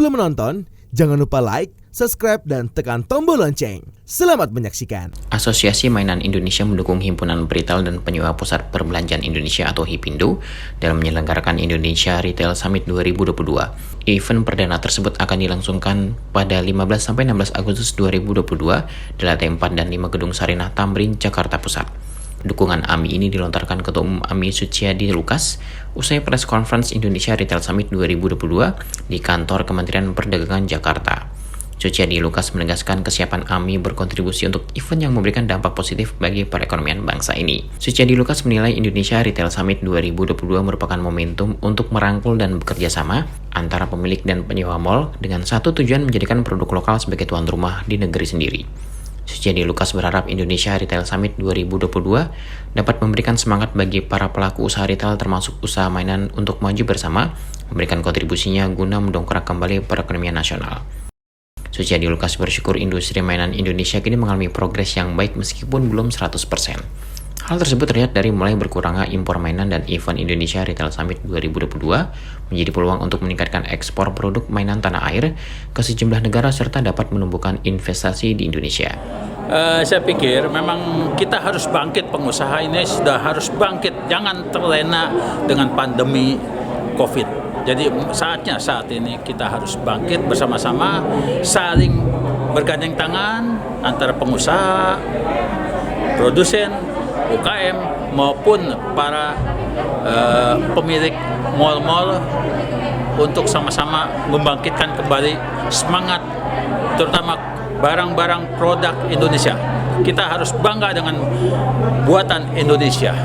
Sebelum menonton, jangan lupa like, subscribe, dan tekan tombol lonceng. Selamat menyaksikan. Asosiasi Mainan Indonesia mendukung Himpunan Retail dan Penyewa Pusat Perbelanjaan Indonesia atau HIPINDO dalam menyelenggarakan Indonesia Retail Summit 2022. Event perdana tersebut akan dilangsungkan pada 15-16 Agustus 2022 di lantai 4 dan 5 Gedung Sarinah Tamrin, Jakarta Pusat. Dukungan AMI ini dilontarkan Ketua Umum AMI Suciadi Lukas usai Press Conference Indonesia Retail Summit 2022 di kantor Kementerian Perdagangan Jakarta. Suciadi Lukas menegaskan kesiapan AMI berkontribusi untuk event yang memberikan dampak positif bagi perekonomian bangsa ini. Suciadi Lukas menilai Indonesia Retail Summit 2022 merupakan momentum untuk merangkul dan bekerja sama antara pemilik dan penyewa mal dengan satu tujuan menjadikan produk lokal sebagai tuan rumah di negeri sendiri. Suciadi Lukas berharap Indonesia Retail Summit 2022 dapat memberikan semangat bagi para pelaku usaha retail termasuk usaha mainan untuk maju bersama, memberikan kontribusinya guna mendongkrak kembali perekonomian nasional. Suciadi Lukas bersyukur industri mainan Indonesia kini mengalami progres yang baik meskipun belum 100%. Hal tersebut terlihat dari mulai berkurangnya impor mainan dan event Indonesia Retail Summit 2022 menjadi peluang untuk meningkatkan ekspor produk mainan tanah air ke sejumlah negara serta dapat menumbuhkan investasi di Indonesia. Saya pikir memang kita harus bangkit, pengusaha ini sudah harus bangkit, jangan terlena dengan pandemi COVID. Jadi saatnya saat ini kita harus bangkit bersama-sama, saling bergandeng tangan antara pengusaha, produsen, UKM maupun para pemilik mal-mal untuk sama-sama membangkitkan kembali semangat terutama barang-barang produk Indonesia. Kita harus bangga dengan buatan Indonesia,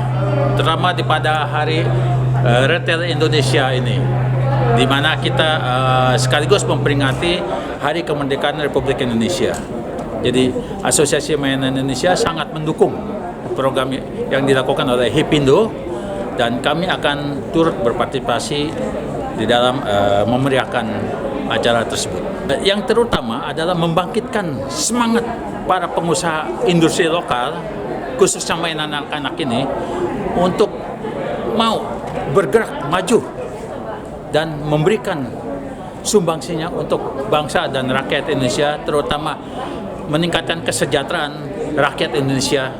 terutama pada hari Retail Indonesia ini, di mana kita sekaligus memperingati Hari Kemerdekaan Republik Indonesia. Jadi Asosiasi Mainan Indonesia sangat mendukung program yang dilakukan oleh HIPINDO dan kami akan turut berpartisipasi di dalam memeriahkan acara tersebut. Yang terutama adalah membangkitkan semangat para pengusaha industri lokal, khususnya mainan anak-anak ini, untuk mau bergerak maju dan memberikan sumbangsinya untuk bangsa dan rakyat Indonesia, terutama meningkatkan kesejahteraan rakyat Indonesia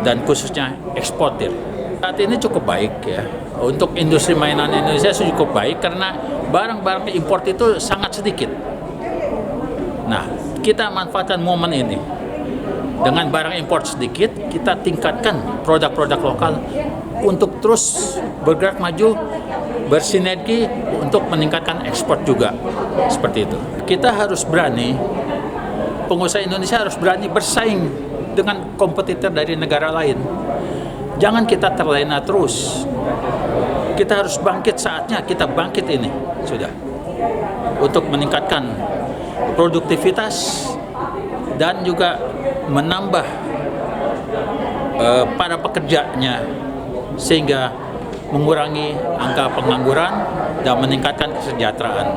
dan khususnya eksportir. Saat ini cukup baik ya, untuk industri mainan Indonesia cukup baik karena barang-barang import itu sangat sedikit. Nah, kita manfaatkan momen ini. Dengan barang import sedikit, kita tingkatkan produk-produk lokal untuk terus bergerak maju, bersinergi untuk meningkatkan ekspor juga. Seperti itu. Kita harus berani, pengusaha Indonesia harus berani bersaing dengan kompetitor dari negara lain. Jangan kita terlena terus. Kita harus bangkit, saatnya kita bangkit ini sudah untuk meningkatkan produktivitas dan juga menambah para pekerjanya sehingga mengurangi angka pengangguran dan meningkatkan kesejahteraan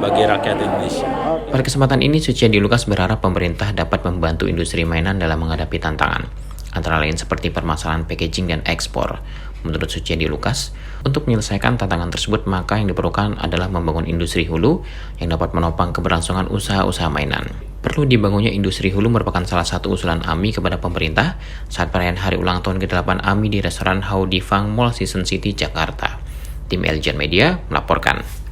bagi rakyat Indonesia. Pada kesempatan ini, Suciadi Lukas berharap pemerintah dapat membantu industri mainan dalam menghadapi tantangan, antara lain seperti permasalahan packaging dan ekspor. Menurut Suciadi Lukas, untuk menyelesaikan tantangan tersebut, maka yang diperlukan adalah membangun industri hulu yang dapat menopang keberlangsungan usaha-usaha mainan. Perlu dibangunnya industri hulu merupakan salah satu usulan AMI kepada pemerintah saat perayaan Hari Ulang Tahun ke-8 AMI di restoran Howdy Fang Mall Season City, Jakarta. Tim Eljan Media melaporkan.